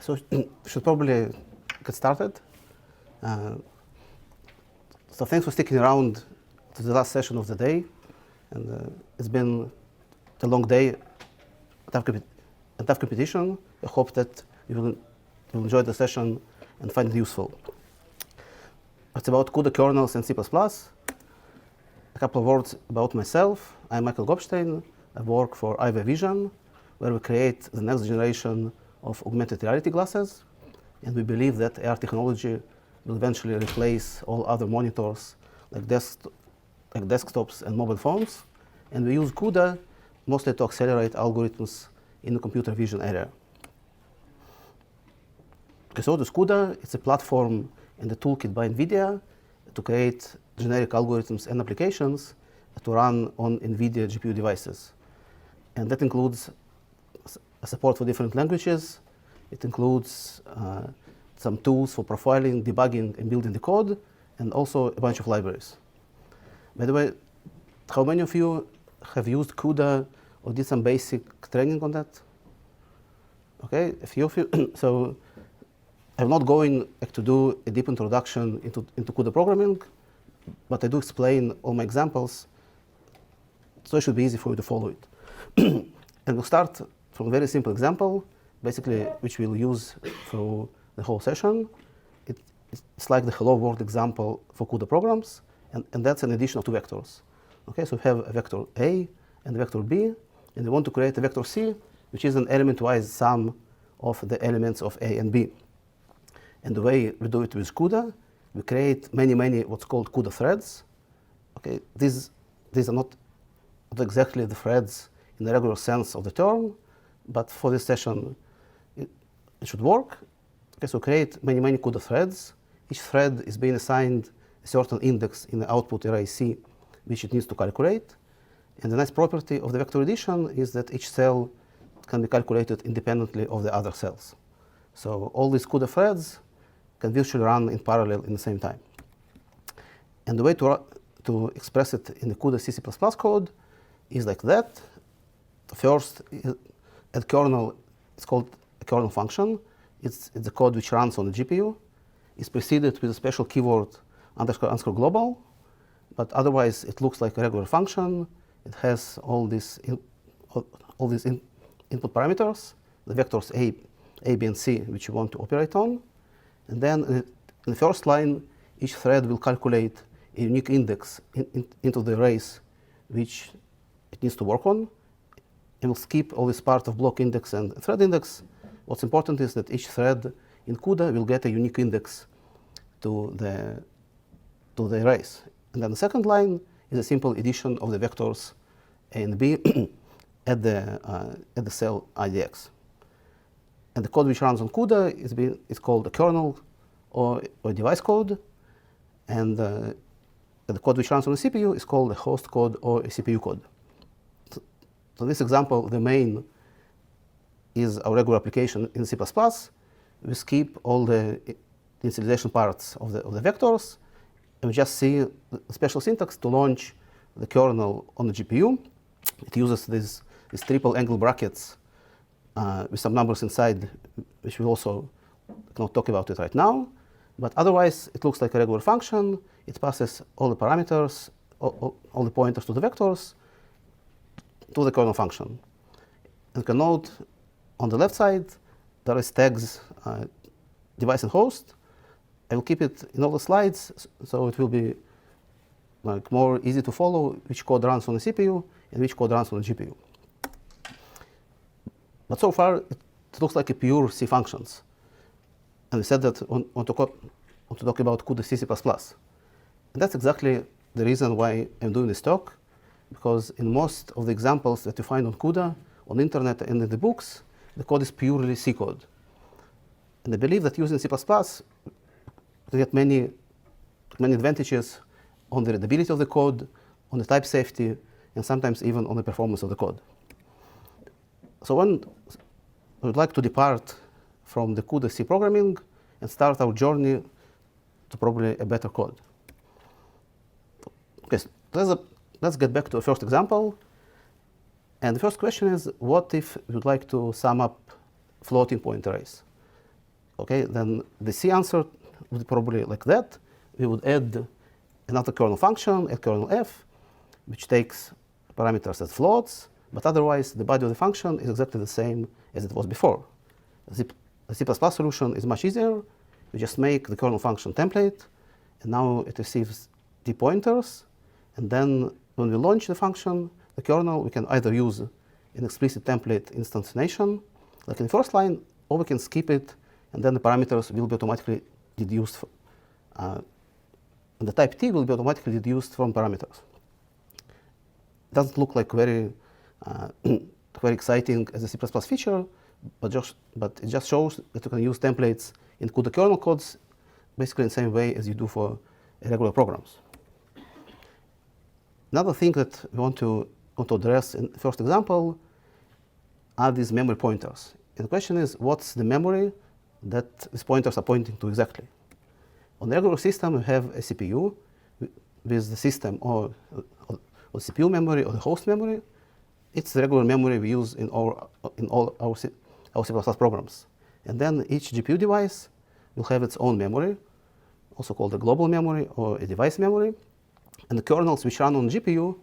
So we should probably get started. So thanks for sticking around to the last session of the day. And it's been a long day, a tough competition. I hope that you will enjoy the session and find it useful. It's about CUDA kernels and C++. A couple of words about myself. I'm Michael Gopshtein. I work for IV Vision, where we create the next generation of augmented reality glasses. And we believe that AR technology will eventually replace all other monitors like desktops and mobile phones. And we use CUDA mostly to accelerate algorithms in the computer vision area. Okay, so this CUDA, it's a platform and a toolkit by NVIDIA to create generic algorithms and applications to run on NVIDIA GPU devices. And that includes support for different languages. It includes some tools for profiling, debugging, and building the code, and also a bunch of libraries. By the way, how many of you have used CUDA or did some basic training on that? Okay, a few of you. So I'm not going to do a deep introduction into CUDA programming, but I do explain all my examples, so it should be easy for you to follow it. And we'll start from a very simple example, basically, which we'll use through the whole session. It's like the hello world example for CUDA programs, and that's an addition of two vectors. Okay, so we have a vector A and a vector B, and we want to create a vector C, which is an element-wise sum of the elements of A and B. And the way we do it with CUDA, we create many what's called CUDA threads. Okay, these are not exactly the threads in the regular sense of the term, but for this session, it should work. Okay, so create many CUDA threads. Each thread is being assigned a certain index in the output array C, which it needs to calculate. And the nice property of the vector addition is that each cell can be calculated independently of the other cells. So all these CUDA threads can virtually run in parallel in the same time. And the way to express it in the CUDA C++ code is like that. First, at kernel, it's called a kernel function. It's the code which runs on the GPU. It's preceded with a special keyword __ global, but otherwise it looks like a regular function. It has all these input parameters, the vectors A, B, and C, which you want to operate on. And then in the first line, each thread will calculate a unique index into the arrays which it needs to work on. It will skip all this part of block index and thread index. What's important is that each thread in CUDA will get a unique index to the arrays. And then the second line is a simple addition of the vectors A and B at the cell IDX. And the code which runs on CUDA is called a kernel or device code. And the code which runs on the CPU is called a host code or a CPU code. So in this example, the main is our regular application in C++. We skip all the initialization parts of the vectors, and we just see the special syntax to launch the kernel on the GPU. It uses these triple angle brackets with some numbers inside, which we also cannot talk about it right now. But otherwise, it looks like a regular function. It passes all the parameters, all the pointers to the vectors, to the kernel function. And you can note on the left side, there is tags device and host. I will keep it in all the slides, so it will be like more easy to follow which code runs on the CPU and which code runs on the GPU. But so far, it looks like a pure C functions. And we said that we want to talk about CUDA C++. And that's exactly the reason why I'm doing this talk, because in most of the examples that you find on CUDA, on the internet and in the books, the code is purely C code. And I believe that using C++, you get many advantages on the readability of the code, on the type safety, and sometimes even on the performance of the code. So when we would like to depart from the CUDA C programming and start our journey to probably a better code. Okay, so let's get back to a first example. And the first question is, what if we would like to sum up floating point arrays? Okay, then the C answer would be probably like that. We would add another kernel function at kernel f, which takes parameters as floats, but otherwise the body of the function is exactly the same as it was before. The C++ solution is much easier. We just make the kernel function template, and now it receives the pointers, and then when we launch the function, the kernel, we can either use an explicit template instantiation, like in the first line, or we can skip it, and then the parameters will be automatically deduced. And the type T will be automatically deduced from parameters. It doesn't look like very exciting as a C++ feature, but it just shows that you can use templates in CUDA kernel codes basically in the same way as you do for regular programs. Another thing that we want to address in the first example are these memory pointers. And the question is, what's the memory that these pointers are pointing to exactly? On the regular system, we have a CPU with the system or CPU memory or the host memory. It's the regular memory we use in all our C++ programs. And then each GPU device will have its own memory, also called a global memory or a device memory. And the kernels which run on GPU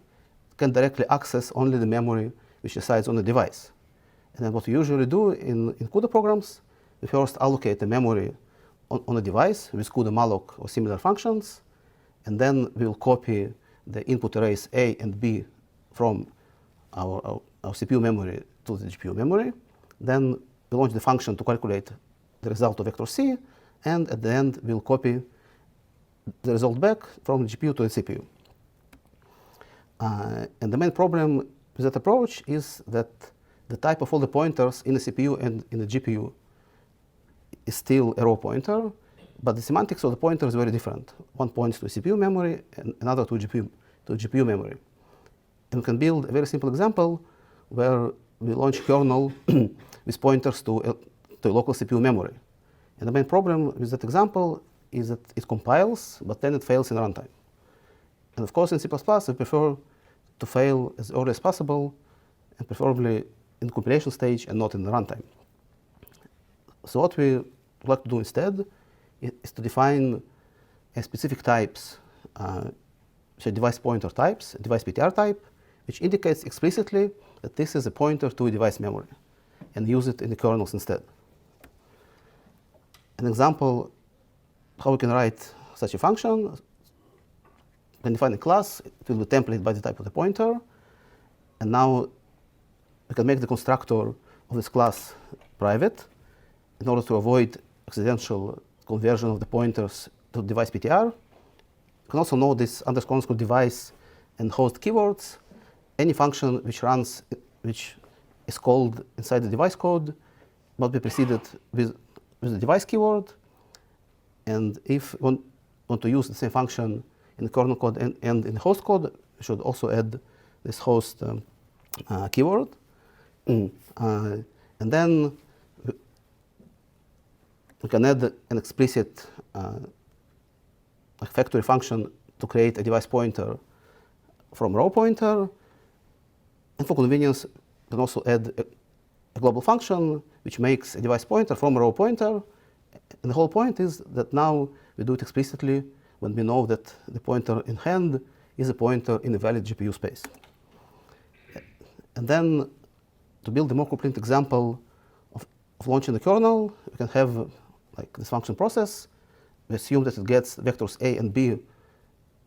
can directly access only the memory which resides on the device. And then what we usually do in CUDA programs, we first allocate the memory on the device with CUDA malloc or similar functions, and then we'll copy the input arrays A and B from our CPU memory to the GPU memory. Then we launch the function to calculate the result of vector C, and at the end we'll copy the result back from the GPU to the CPU. And the main problem with that approach is that the type of all the pointers in the CPU and in the GPU is still a row pointer, but the semantics of the pointer is very different. One points to CPU memory and another to GPU memory. And we can build a very simple example where we launch kernel with pointers to a local CPU memory. And the main problem with that example is that it compiles, but then it fails in runtime. And of course, in C++, we prefer to fail as early as possible, and preferably in the compilation stage and not in the runtime. So what we would like to do instead is to define a specific types, so device pointer types, a device PTR type, which indicates explicitly that this is a pointer to a device memory, and use it in the kernels instead. An example how we can write such a function: we can define a class, it will be template by the type of the pointer, and now we can make the constructor of this class private in order to avoid accidental conversion of the pointers to device PTR. You can also know this underscore device and host keywords. Any function which is called inside the device code must be preceded with the device keyword. And if we want to use the same function in the kernel code and in the host code, we should also add this host keyword. And then we can add an explicit factory function to create a device pointer from row pointer. And for convenience, we can also add a global function which makes a device pointer from a row pointer. And the whole point is that now we do it explicitly when we know that the pointer in hand is a pointer in a valid GPU space. And then to build a more complete example of launching the kernel, we can have like this function process. We assume that it gets vectors A and B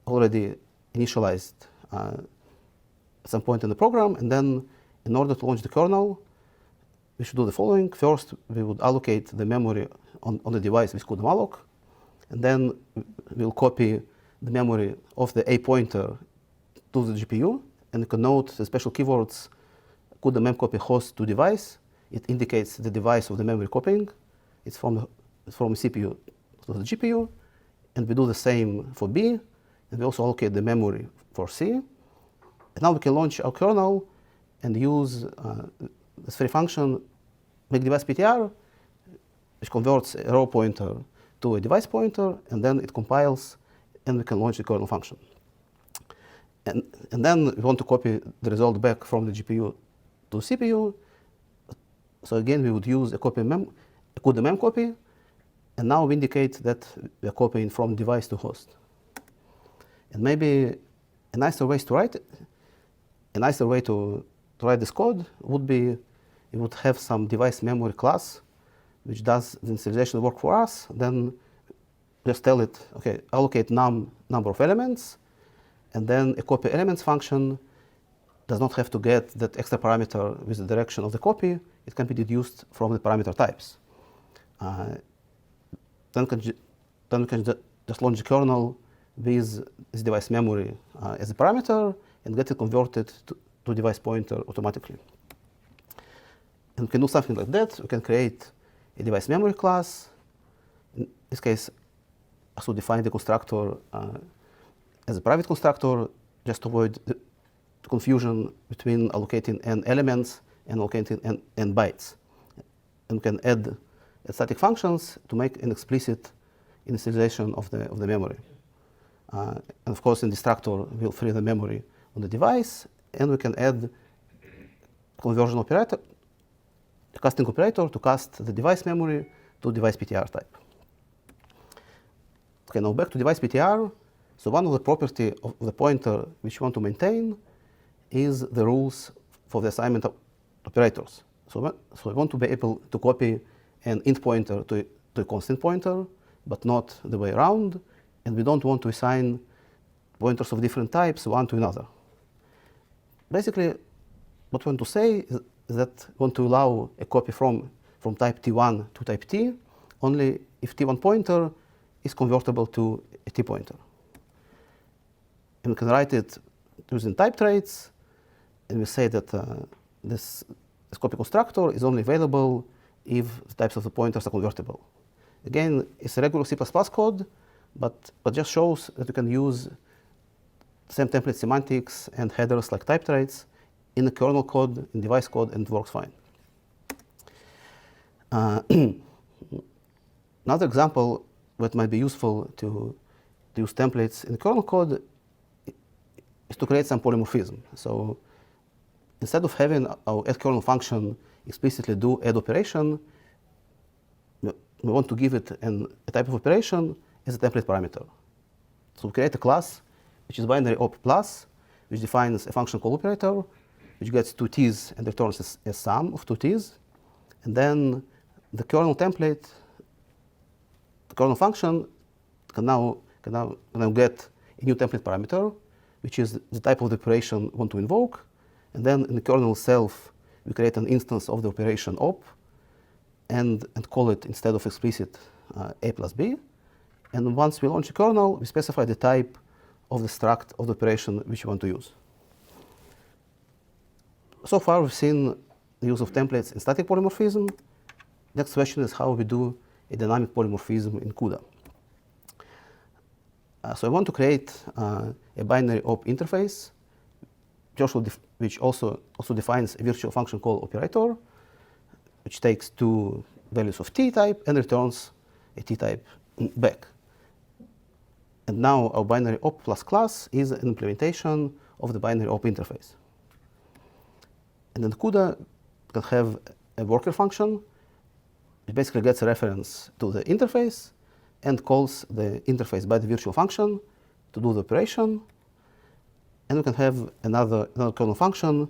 already initialized at some point in the program. And then in order to launch the kernel, we should do the following. First, we would allocate the memory on the device with CUDA malloc. And then we'll copy the memory of the A pointer to the GPU. And you can note the special keywords CUDA memcopy host to device. It indicates the device of the memory copying. It's from CPU to the GPU. And we do the same for B. And we also allocate the memory for C. And now we can launch our kernel and use this very function, make device PTR, which converts a row pointer to a device pointer, and then it compiles, and we can launch the kernel function. And then we want to copy the result back from the GPU to CPU. So again, we would use a CUDA memcopy, And now we indicate that we are copying from device to host. And maybe a nicer way to write this code would be you would have some device memory class which does the initialization work for us. Then just tell it, okay, allocate number of elements, and then a copy elements function does not have to get that extra parameter with the direction of the copy. It can be deduced from the parameter types. Then we can just launch the kernel with this device memory as a parameter and get it converted to device pointer automatically. And we can do something like that. We can create a device memory class. In this case, also define the constructor as a private constructor, just to avoid the confusion between allocating n elements and allocating n bytes. And we can add static functions to make an explicit initialization of the memory. And of course, in destructor, we'll free the memory on the device, and we can add conversion operator, a casting operator to cast the device memory to device PTR type. Okay, now back to device PTR. So one of the property of the pointer which you want to maintain is the rules for the assignment of operators. So we want to be able to copy an int pointer to a constant pointer, but not the way around. And we don't want to assign pointers of different types one to another. Basically, what we want to say is that we want to allow a copy from type T1 to type T only if T1 pointer is convertible to a T pointer. And we can write it using type traits, and we say that this copy constructor is only available if the types of the pointers are convertible. Again, it's a regular C++ code, but just shows that you can use same template semantics and headers like type traits in the kernel code, in device code, and it works fine. Another example that might be useful to use templates in the kernel code is to create some polymorphism. So instead of having our add kernel function explicitly do add operation, we want to give it a type of operation as a template parameter. So we create a class which is binary op plus, which defines a function called operator, which gets two t's and returns a sum of two t's. And then the kernel template, the kernel function can now get a new template parameter, which is the type of the operation we want to invoke. And then in the kernel itself, we create an instance of the operation op and call it, instead of explicit, a plus b. And once we launch the kernel, we specify the type of the struct of the operation which we want to use. So far, we've seen the use of templates in static polymorphism. Next question is how we do a dynamic polymorphism in CUDA. So I want to create a binary op interface, which also defines a virtual function called operator, which takes two values of t type and returns a t type back. And now our binary op plus class is an implementation of the binary op interface. And then CUDA can have a worker function, which basically gets a reference to the interface and calls the interface by the virtual function to do the operation. And we can have another kernel function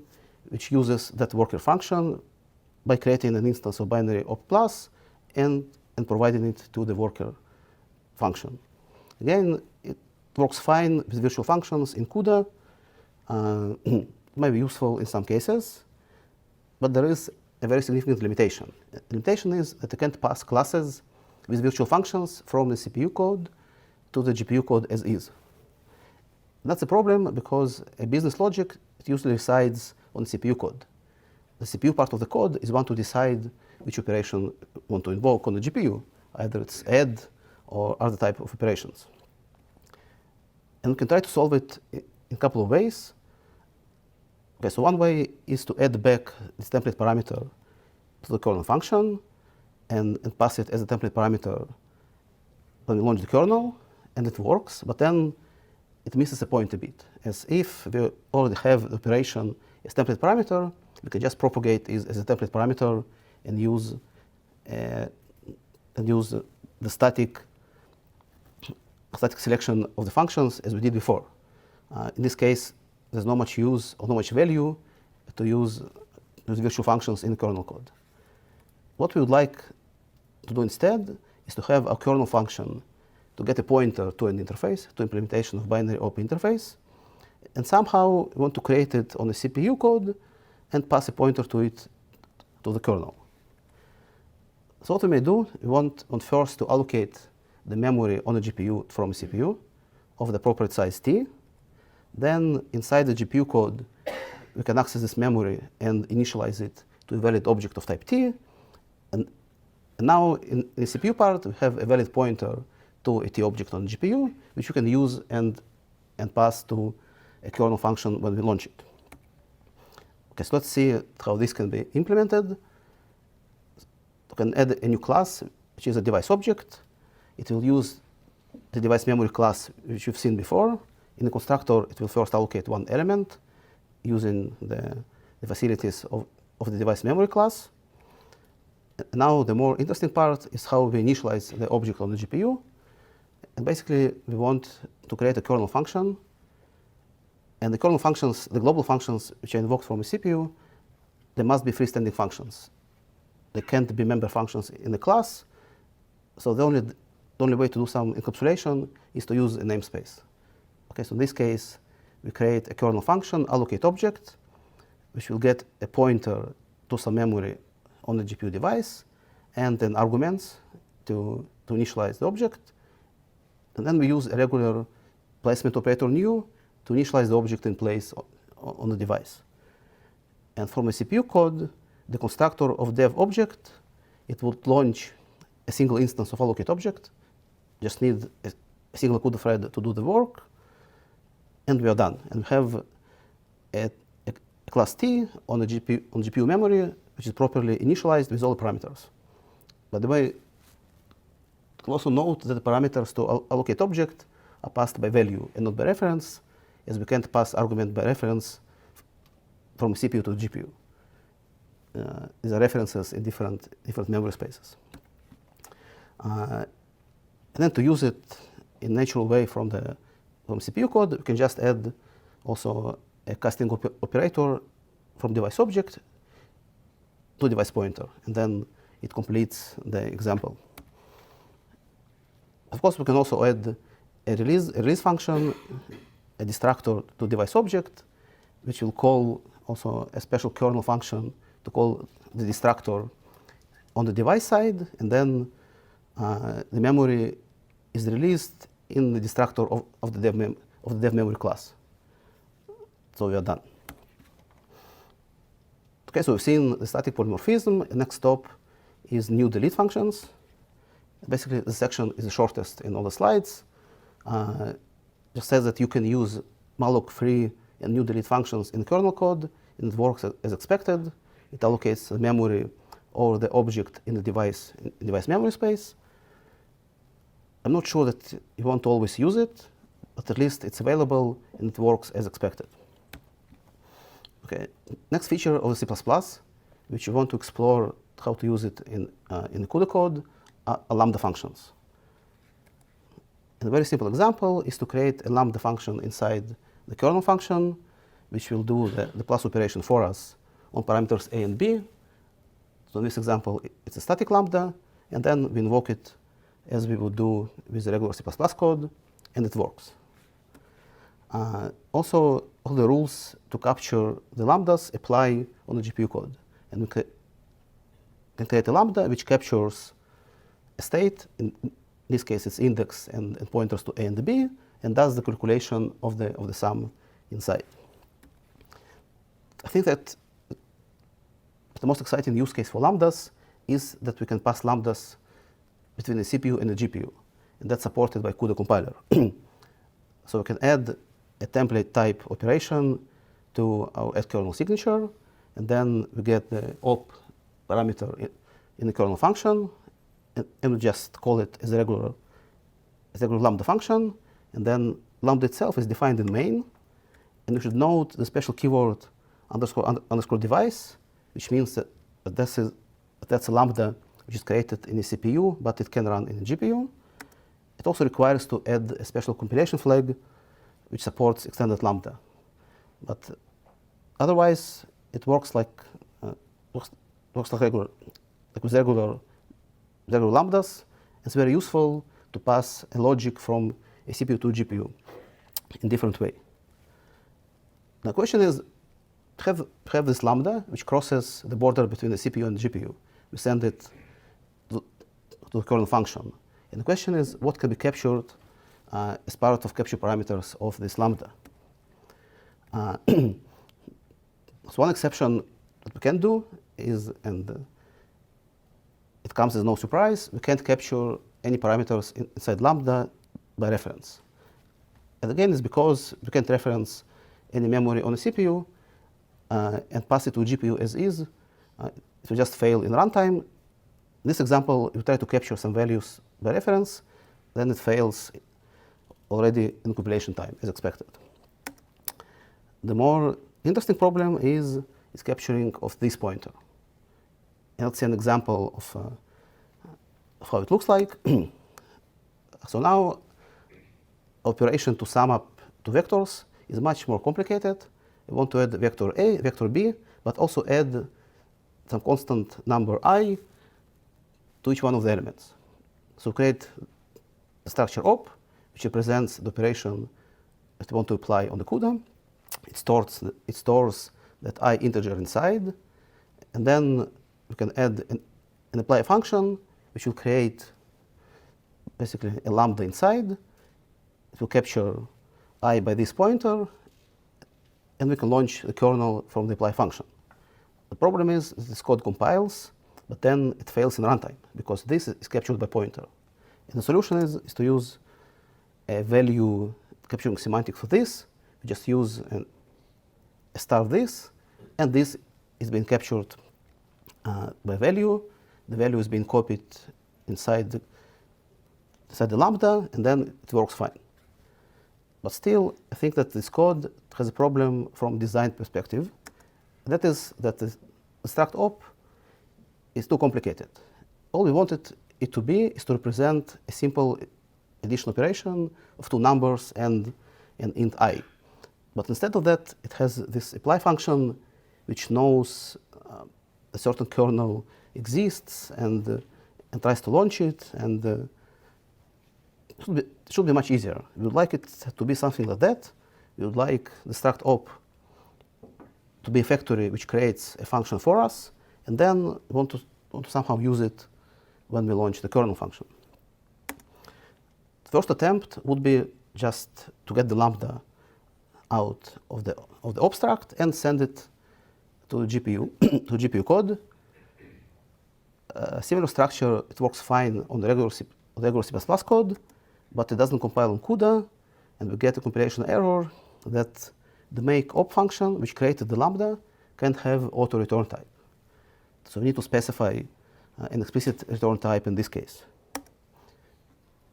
which uses that worker function by creating an instance of binary op plus and providing it to the worker function. Again, it works fine with virtual functions in CUDA. It might be useful in some cases, but there is a very significant limitation. The limitation is that you can't pass classes with virtual functions from the CPU code to the GPU code as is. That's a problem because a business logic usually resides on the CPU code. The CPU part of the code is one to decide which operation you want to invoke on the GPU, either it's add or other type of operations. And we can try to solve it in a couple of ways. Okay, so one way is to add back this template parameter to the kernel function and pass it as a template parameter when we launch the kernel, and it works, but then it misses a point a bit. As if we already have the operation as template parameter, we can just propagate it as a template parameter and use the static selection of the functions as we did before. In this case, there's not much use or not much value to use those virtual functions in the kernel code. What we would like to do instead is to have a kernel function to get a pointer to an interface, to implementation of binary op interface, and somehow we want to create it on the CPU code and pass a pointer to it to the kernel. So what we may do, we want first to allocate the memory on the GPU from a CPU of the appropriate size t. Then inside the GPU code, we can access this memory and initialize it to a valid object of type t. And now in the CPU part, we have a valid pointer to a t object on the GPU, which you can use and pass to a kernel function when we launch it. Okay, so let's see how this can be implemented. We can add a new class, which is a device object. It will use the device memory class, which you've seen before. In the constructor, it will first allocate one element using the facilities of the device memory class. Now, the more interesting part is how we initialize the object on the GPU. And basically, we want to create a kernel function. And the kernel functions, the global functions which are invoked from a CPU, they must be freestanding functions. They can't be member functions in the class. So the only way to do some encapsulation is to use a namespace. Okay, so in this case, we create a kernel function, allocate object, which will get a pointer to some memory on the GPU device, and then arguments to initialize the object. And then we use a regular placement operator new to initialize the object in place on the device. And from a CPU code, the constructor of dev object, it would launch a single instance of allocate object, just need a single CUDA thread to do the work, and we are done. And we have a class T on the GPU memory, which is properly initialized with all the parameters. By the way, you can also note that the parameters to allocate object are passed by value and not by reference, as we can't pass argument by reference from CPU to GPU. These are references in different memory spaces. And then to use it in natural way from CPU code, we can just add also a casting operator from device object to device pointer, and then it completes the example. Of course, we can also add a release function, a destructor to device object, which will call also a special kernel function to call the destructor on the device side, and then the memory is released in the destructor of the dev memory class. So we are done. Okay, so we've seen the static polymorphism. The next stop is new delete functions. Basically, this section is the shortest in all the slides. Just says that you can use malloc-free and new delete functions in kernel code, and it works as expected. It allocates the memory or the object in the device memory space. I'm not sure that you want to always use it, but at least it's available and it works as expected. Okay, next feature of the C++, which you want to explore how to use it in the CUDA code, are Lambda functions. And a very simple example is to create a Lambda function inside the kernel function, which will do the plus operation for us on parameters A and B. So in this example, it's a static Lambda, and then we invoke it as we would do with the regular C++ code, and it works. Also, all the rules to capture the lambdas apply on the GPU code. And we can create a lambda which captures a state. In this case, it's index and pointers to A and B, and does the calculation of the sum inside. I think that the most exciting use case for lambdas is that we can pass lambdas between the CPU and the GPU, and that's supported by CUDA compiler. So we can add a template type operation to our kernel signature, and then we get the op parameter in the kernel function, and we just call it as a regular lambda function, and then lambda itself is defined in main, and we should note the special keyword underscore device, which means that that's a lambda which is created in a CPU, but it can run in a GPU. It also requires to add a special compilation flag, which supports extended Lambda. But otherwise, it works like regular, like with regular lambdas. It's very useful to pass a logic from a CPU to GPU in different way. The question is, have this lambda which crosses the border between the CPU and the GPU. We send it to the kernel function. And the question is, what can be captured as part of capture parameters of this lambda? So one exception that we can do is, and it comes as no surprise, we can't capture any parameters inside lambda by reference. And again, it's because we can't reference any memory on a CPU and pass it to GPU as is. It will just fail in runtime. In this example, you try to capture some values by reference, then it fails already in compilation time, as expected. The more interesting problem is capturing of this pointer. And let's see an example of how it looks like. So now, operation to sum up two vectors is much more complicated. We want to add vector A, vector B, but also add some constant number I to each one of the elements. So create a structure op, which represents the operation that we want to apply on the CUDA. It stores that I integer inside, and then we can add and apply a function which will create basically a lambda inside. It will capture I by this pointer, and we can launch the kernel from the apply function. The problem is this code compiles, but then it fails in runtime because this is captured by pointer. And the solution is to use a value capturing semantic for this. We just use a star of this, and this is being captured by value. The value is being copied inside the lambda, and then it works fine. But still, I think that this code has a problem from design perspective. That is that the struct op is too complicated. All we wanted it to be is to represent a simple addition operation of two numbers and int I. But instead of that, it has this apply function which knows a certain kernel exists and tries to launch it, and it should be much easier. We would like it to be something like that. We would like the struct op to be a factory which creates a function for us, and then we want to somehow use it when we launch the kernel function. The first attempt would be just to get the lambda out of the abstract and send it to the GPU to GPU code. Similar structure, it works fine on the regular C++ code, but it doesn't compile on CUDA, and we get a compilation error that the make op function, which created the lambda, can't have auto return type. So we need to specify an explicit return type in this case.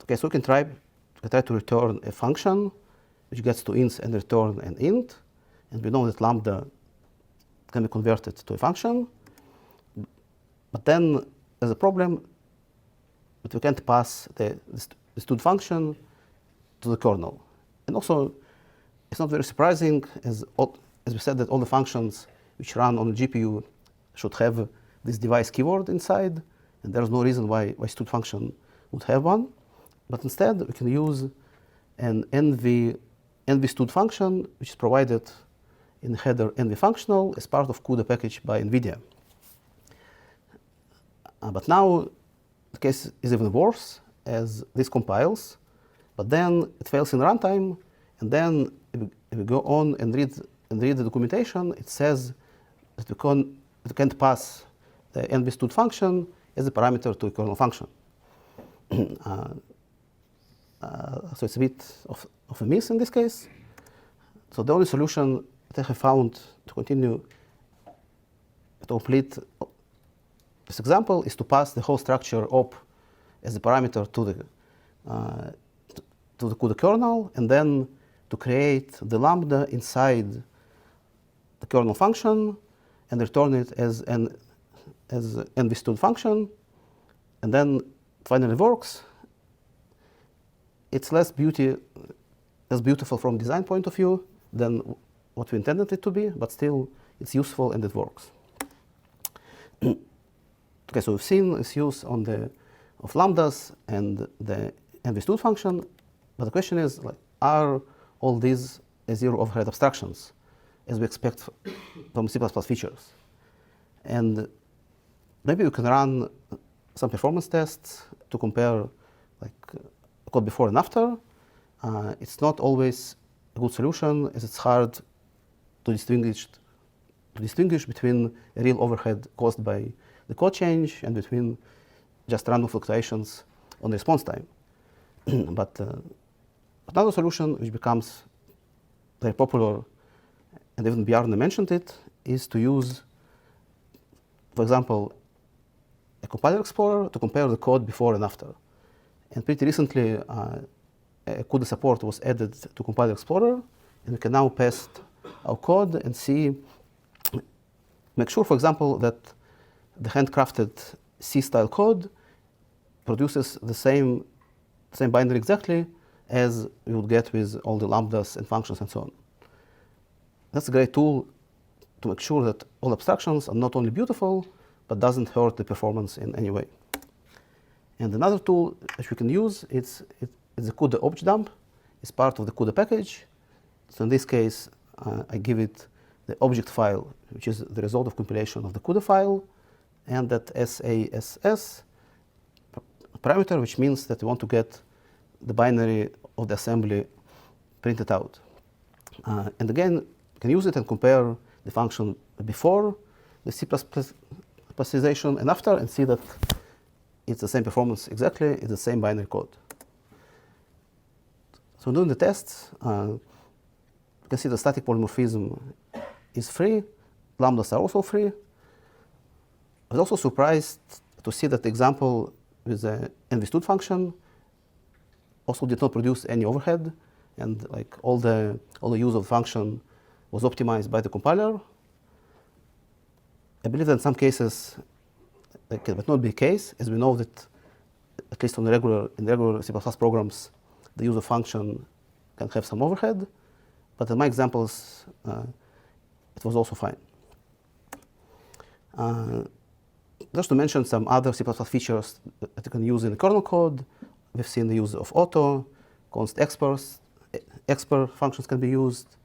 Okay, so we can try to return a function which gets to ints and return an int, and we know that lambda can be converted to a function. But then there's a problem that we can't pass the stud function to the kernel. And also, it's not very surprising, as we said, that all the functions which run on the GPU should have this device keyword inside, and there's no reason why stud function would have one. But instead, we can use an NV stud function, which is provided in the header NV functional as part of CUDA package by NVIDIA. But now the case is even worse, as this compiles, but then it fails in runtime, and then if we go on and read the documentation, it says that we can't pass the NV stud function as a parameter to a kernel function. So it's a bit of a miss in this case. So the only solution that I have found to continue to complete this example is to pass the whole structure op as a parameter to the CUDA kernel, and then to create the lambda inside the kernel function and return it as an NV stud function. and then it finally works. It's less beautiful from design point of view than what we intended it to be, but still it's useful and it works. Okay, so we've seen its use of lambdas and the NVStud function, but the question is, like, are all these zero overhead abstractions as we expect from C++ features? And maybe we can run some performance tests to compare like code before and after. It's not always a good solution, as it's hard to distinguish between a real overhead caused by the code change and between just random fluctuations on the response time. But another solution which becomes very popular, and even Bjarne mentioned it, is to use, for example, a compiler explorer to compare the code before and after. And pretty recently, CUDA support was added to Compiler Explorer, and we can now paste our code and make sure, for example, that the handcrafted C-style code produces the same binary exactly as we would get with all the lambdas and functions and so on. That's a great tool to make sure that all abstractions are not only beautiful, but doesn't hurt the performance in any way. And another tool which we can use is the CUDA object dump. It's part of the CUDA package. So in this case, I give it the object file, which is the result of compilation of the CUDA file, and that SASS parameter, which means that we want to get the binary of the assembly printed out. And again, you can use it and compare the function before the C++ specialization and after, and see that it's the same performance exactly, it's the same binary code. So doing the tests, you can see the static polymorphism is free. Lambdas are also free. I was also surprised to see that the example with the NVStud function also did not produce any overhead, and like all the use of the function was optimized by the compiler. I believe that in some cases it might not be the case, as we know that at least in regular C++ programs, the use of function can have some overhead, but in my examples, it was also fine. Just to mention some other C++ features that you can use in the kernel code, we've seen the use of auto, const expr functions can be used,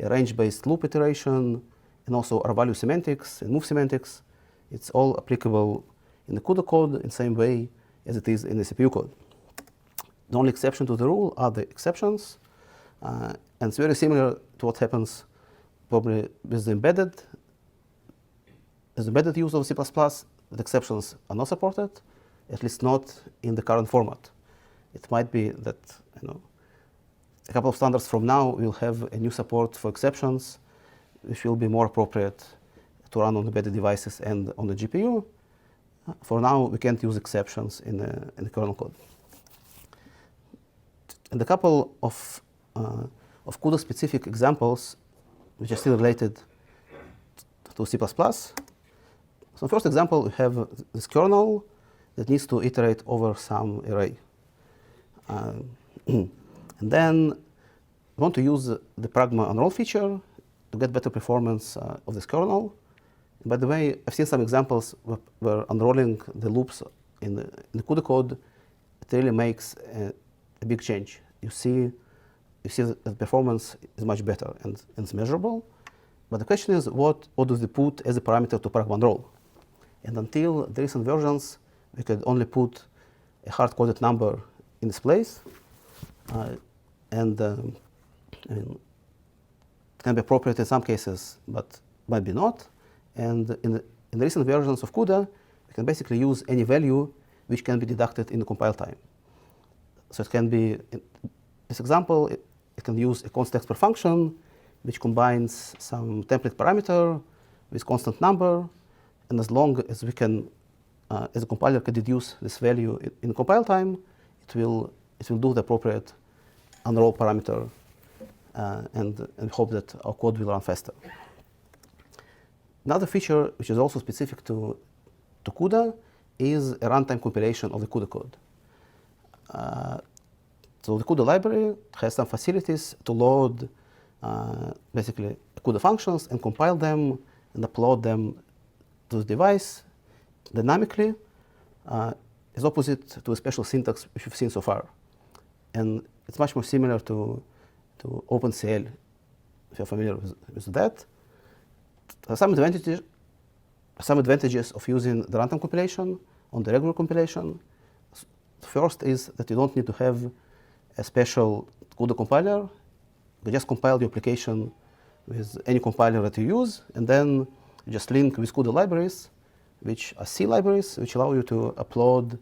a range-based loop iteration, and also R-value semantics and move semantics. It's all applicable in the CUDA code in the same way as it is in the CPU code. The only exception to the rule are the exceptions, and it's very similar to what happens probably with the embedded use of C++. The exceptions are not supported, at least not in the current format. It might be that a couple of standards from now we'll have a new support for exceptions, which will be more appropriate to run on embedded devices and on the GPU. For now, we can't use exceptions in the kernel code. And a couple of CUDA-specific examples, which are still related to C++. So first example, we have this kernel that needs to iterate over some array. And then we want to use the pragma unroll feature to get better performance of this kernel. By the way, I've seen some examples where unrolling the loops in the CUDA code, it really makes a big change. You see that the performance is much better and it's measurable. But the question is, what do they put as a parameter to pragma unroll? And until the recent versions, we could only put a hard-coded number in this place. And it can be appropriate in some cases, but might be not. And in the recent versions of CUDA, we can basically use any value which can be deducted in the compile time. So it can be, in this example, it can use a const expr function which combines some template parameter with constant number. And as long as we can, as a compiler can deduce this value in compile time, it will do the appropriate unroll parameter and hope that our code will run faster. Another feature which is also specific to CUDA is a runtime compilation of the CUDA code. So the CUDA library has some facilities to load basically CUDA functions and compile them and upload them to the device dynamically, is opposite to a special syntax which we've seen so far. And it's much more similar to OpenCL, if you're familiar with that. Some advantages of using the runtime compilation on the regular compilation. First is that you don't need to have a special CUDA compiler. You just compile the application with any compiler that you use, and then you just link with CUDA libraries, which are C libraries, which allow you to upload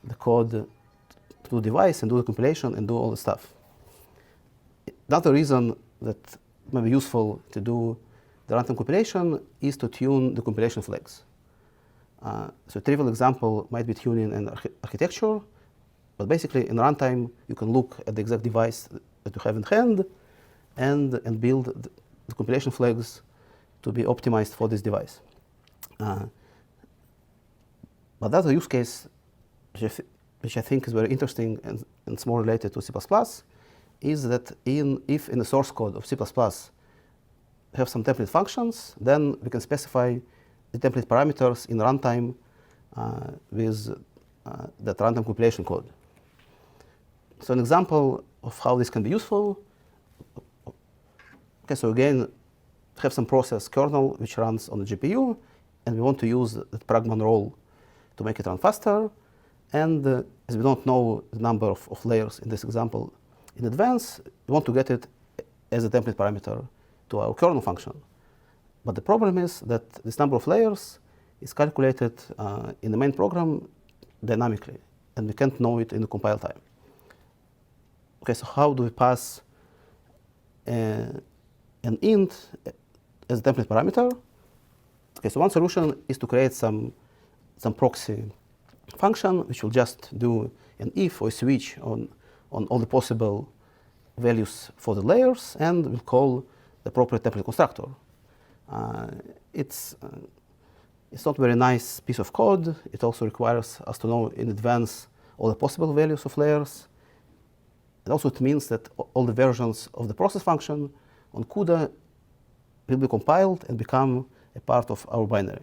the code to the device and do the compilation and do all the stuff. Another reason that it may be useful to do the runtime compilation is to tune the compilation flags. So a trivial example might be tuning an architecture, but basically in runtime you can look at the exact device that you have in hand and build the compilation flags to be optimized for this device. But the other use case, which I think is very interesting and it's more related to C++, is that if in the source code of C++ we have some template functions, then we can specify the template parameters in runtime with that runtime compilation code. So an example of how this can be useful. Okay, so again, have some process kernel which runs on the GPU, and we want to use that pragman role to make it run faster. And as we don't know the number of layers in this example in advance, we want to get it as a template parameter to our kernel function. But the problem is that this number of layers is calculated in the main program dynamically, and we can't know it in the compile time. Okay, so how do we pass an int as a template parameter? Okay, so one solution is to create some proxy function which will just do an if or a switch on all the possible values for the layers, and will call the appropriate template constructor. It's not a very nice piece of code. It also requires us to know in advance all the possible values of layers. And also it means that all the versions of the process function on CUDA will be compiled and become a part of our binary.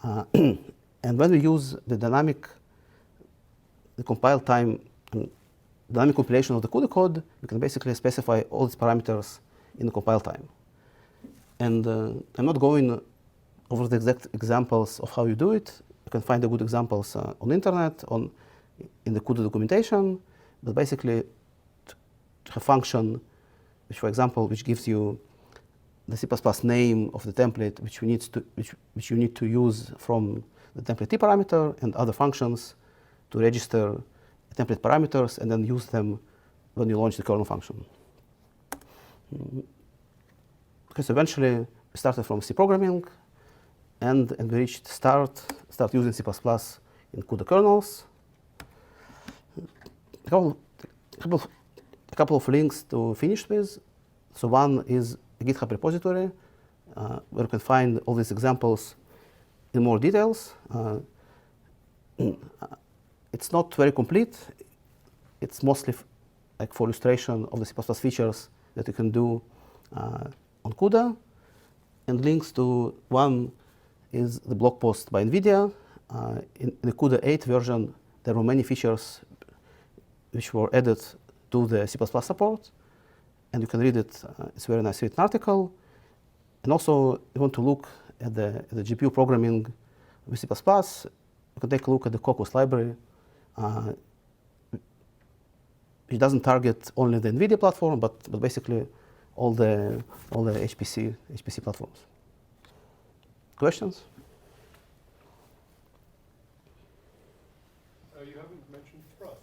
And when we use the compile time, dynamic compilation of the CUDA code, we can basically specify all its parameters in the compile time. And I'm not going over the exact examples of how you do it. You can find the good examples on the internet, in the CUDA documentation. But basically, to have a function, which, for example, which gives you the C++ name of the template, which you need to use from the template t parameter, and other functions to register the template parameters and then use them when you launch the kernel function. Okay, so eventually we started from C programming, and we reached start using C++ in CUDA kernels. A couple of links to finish with. So one is a GitHub repository where you can find all these examples in more details. It's not very complete. It's mostly like for illustration of the C++ features that you can do on CUDA. And links to one is the blog post by NVIDIA. In the CUDA 8 version, there were many features which were added to the C++ support. And you can read it. It's a very nice written article. And also, you want to look at the GPU programming with C++, you can take a look at the Cocos library. It doesn't target only the NVIDIA platform, but basically all the HPC platforms. Questions? You haven't mentioned Thrust.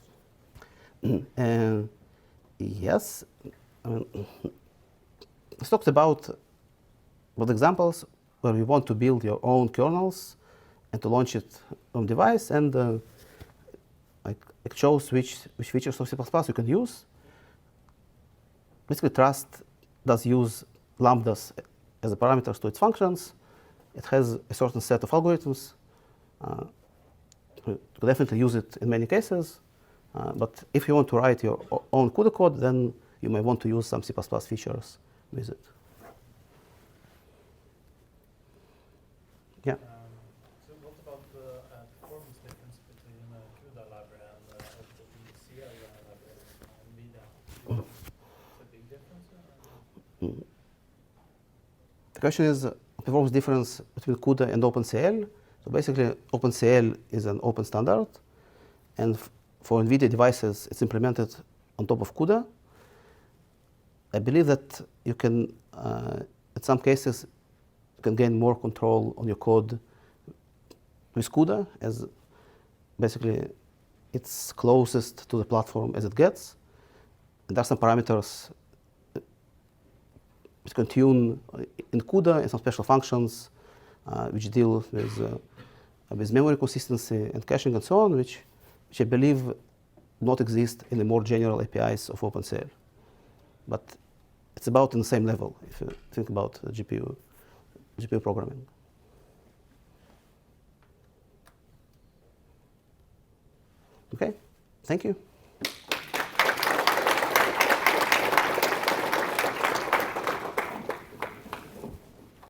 Yes. Let's talk about examples where you want to build your own kernels and to launch it on device, and it shows which features of C++ you can use. Basically, Thrust does use lambdas as the parameters to its functions. It has a certain set of algorithms You could definitely use it in many cases. But if you want to write your own CUDA code, then you may want to use some C++ features with it. Yeah. So what about the performance difference between CUDA library and the CL library from NVIDIA? Is it a big difference? The question is performance difference between CUDA and OpenCL. So basically, OpenCL is an open standard. And for NVIDIA devices, it's implemented on top of CUDA. I believe that you can, in some cases, you can gain more control on your code with CUDA, as basically it's closest to the platform as it gets. And there are some parameters which can tune in CUDA and some special functions which deal with memory consistency and caching and so on, which I believe do not exist in the more general APIs of OpenCL. But it's about in the same level if you think about GPU programming. Okay, thank you.